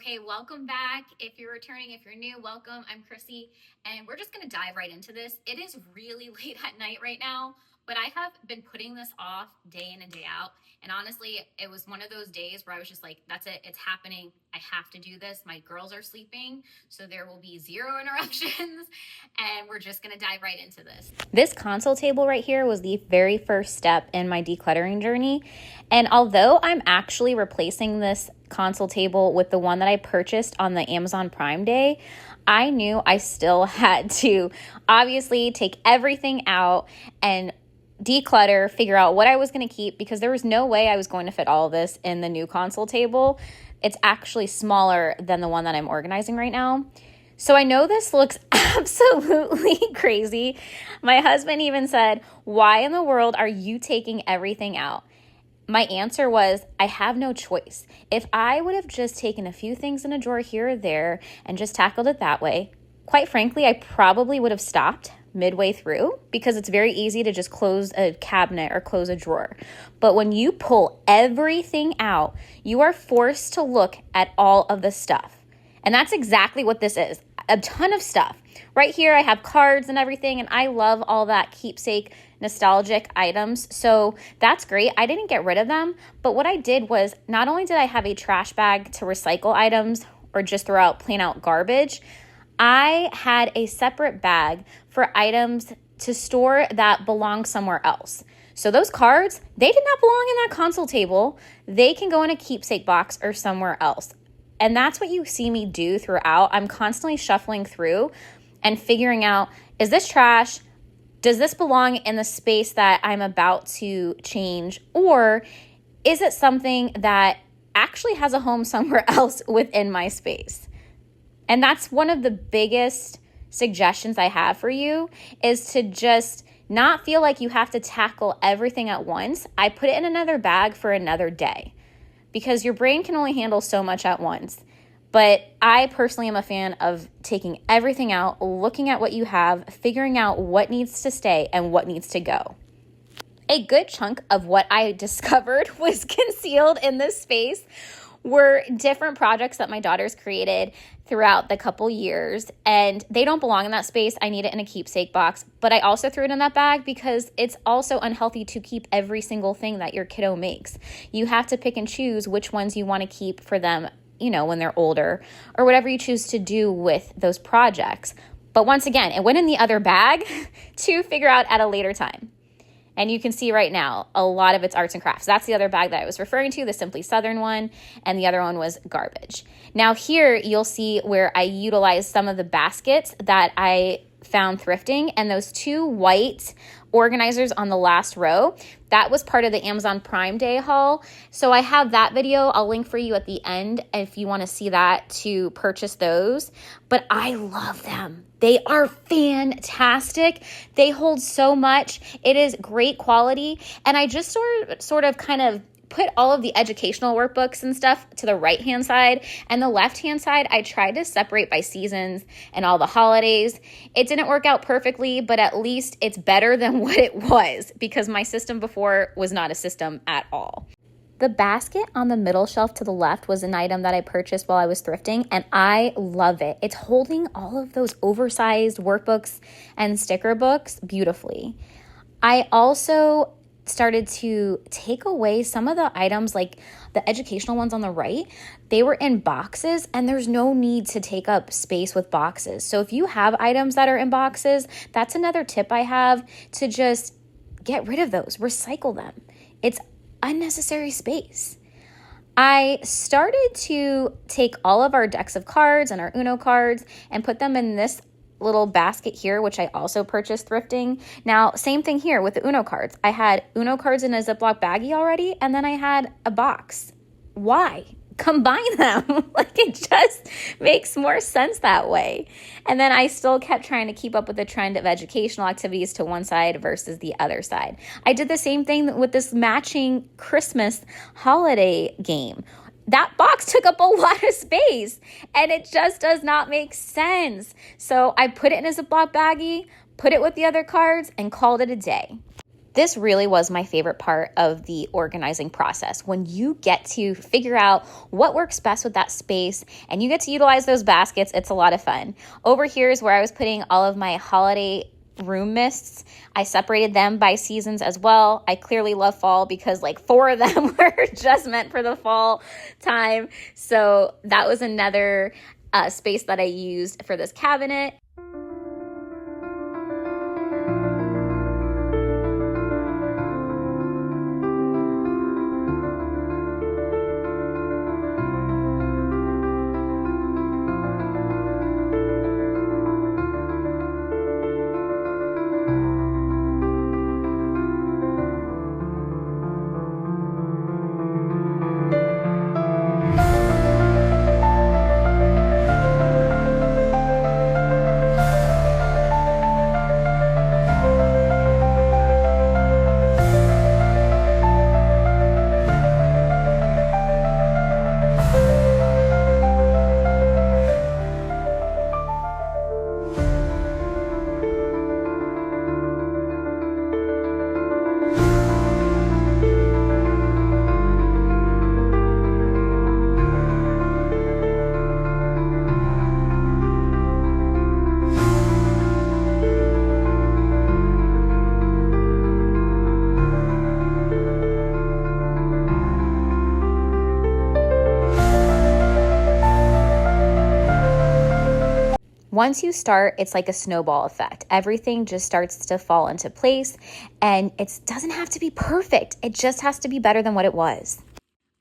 Okay, welcome back. If you're returning, if you're new, welcome. I'm Chrissy, and we're just gonna dive right into this. It is really late at night right now, but I have been putting this off day in and day out. And honestly, it was one of those days where I was just like, that's it, it's happening. I have to do this. My girls are sleeping, so there will be zero interruptions, and we're just gonna dive right into this. This console table right here was the very first step in my decluttering journey. And although I'm actually replacing this console table with the one that I purchased on the Amazon Prime Day, I knew I still had to obviously take everything out and declutter, figure out what I was going to keep, because there was no way I was going to fit all of this in the new console table. It's actually smaller than the one that I'm organizing right now. So I know this looks absolutely crazy. My husband even said, "Why in the world are you taking everything out?" My answer was, I have no choice. If I would have just taken a few things in a drawer here or there and just tackled it that way, quite frankly, I probably would have stopped midway through, because it's very easy to just close a cabinet or close a drawer. But when you pull everything out, you are forced to look at all of the stuff. And that's exactly what this is. A ton of stuff. Right here, I have cards and everything, and I love all that keepsake nostalgic items. So that's great. I didn't get rid of them, but what I did was, not only did I have a trash bag to recycle items or just throw out plain out garbage, I had a separate bag for items to store that belong somewhere else. So those cards, they did not belong in that console table. They can go in a keepsake box or somewhere else. And that's what you see me do throughout. I'm constantly shuffling through and figuring out, is this trash? Does this belong in the space that I'm about to change? Or is it something that actually has a home somewhere else within my space? And that's one of the biggest suggestions I have for you, is to just not feel like you have to tackle everything at once. I put it in another bag for another day, because your brain can only handle so much at once. But I personally am a fan of taking everything out, looking at what you have, figuring out what needs to stay and what needs to go. A good chunk of what I discovered was concealed in this space were different projects that my daughters created throughout the couple years, and they don't belong in that space. I need it in a keepsake box, but I also threw it in that bag because it's also unhealthy to keep every single thing that your kiddo makes. You have to pick and choose which ones you want to keep for them, when they're older, or whatever you choose to do with those projects. But once again, it went in the other bag to figure out at a later time. And you can see right now, a lot of it's arts and crafts. That's the other bag that I was referring to, the Simply Southern one, and the other one was garbage. Now here, you'll see where I utilized some of the baskets that I found thrifting, and those two white organizers on the last row, that was part of the Amazon Prime Day haul. So I have that video. I'll link for you at the end if you want to see that, to purchase those. But I love them. They are fantastic. They hold so much. It is great quality. And I just sort of kind of put all of the educational workbooks and stuff to the right-hand side, and the left-hand side, I tried to separate by seasons and all the holidays. It didn't work out perfectly, but at least it's better than what it was, because my system before was not a system at all. The basket on the middle shelf to the left was an item that I purchased while I was thrifting, and I love it. It's holding all of those oversized workbooks and sticker books beautifully. I also started to take away some of the items, like the educational ones on the right. They were in boxes, and there's no need to take up space with boxes. So if you have items that are in boxes, that's another tip I have, to just get rid of those, recycle them. It's unnecessary space. I started to take all of our decks of cards and our Uno cards and put them in this little basket here, which I also purchased thrifting. Now, same thing here with the Uno cards. I had Uno cards in a Ziploc baggie already, and then I had a box. Why? Combine them. Like, it just makes more sense that way. And then I still kept trying to keep up with the trend of educational activities to one side versus the other side. I did the same thing with this matching Christmas holiday game. That box took up a lot of space, and it just does not make sense. So I put it in a Ziploc baggie, put it with the other cards, and called it a day. This really was my favorite part of the organizing process. When you get to figure out what works best with that space and you get to utilize those baskets, it's a lot of fun. Over here is where I was putting all of my holiday room mists. I separated them by seasons as well. I clearly love fall because like 4 of them were just meant for the fall time. So that was another space that I used for this cabinet. Once you start, it's like a snowball effect. Everything just starts to fall into place, and it doesn't have to be perfect. It just has to be better than what it was.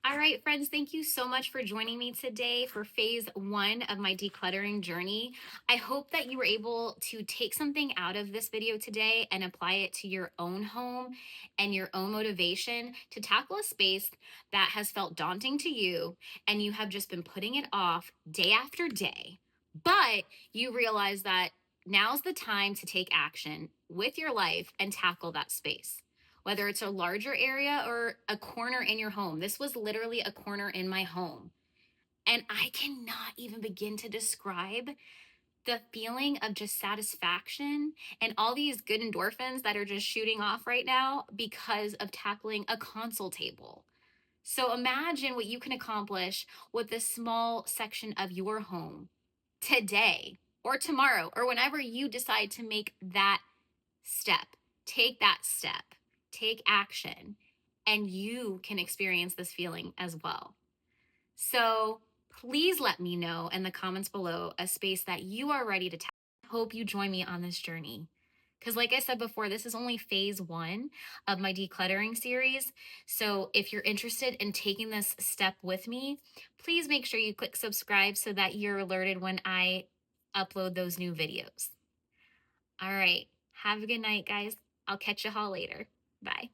All right, friends, thank you so much for joining me today for phase 1 of my decluttering journey. I hope that you were able to take something out of this video today and apply it to your own home and your own motivation to tackle a space that has felt daunting to you and you have just been putting it off day after day. But you realize that now's the time to take action with your life and tackle that space, whether it's a larger area or a corner in your home. This was literally a corner in my home. And I cannot even begin to describe the feeling of just satisfaction and all these good endorphins that are just shooting off right now because of tackling a console table. So imagine what you can accomplish with this small section of your home today or tomorrow or whenever you decide to make that step. Take that step, take action, and you can experience this feeling as well. So please let me know in the comments below a space that you are ready to tackle. I hope you join me on this journey. Because, like I said before, this is only phase 1 of my decluttering series. So, if you're interested in taking this step with me, please make sure you click subscribe so that you're alerted when I upload those new videos. All right. Have a good night, guys. I'll catch you all later. Bye.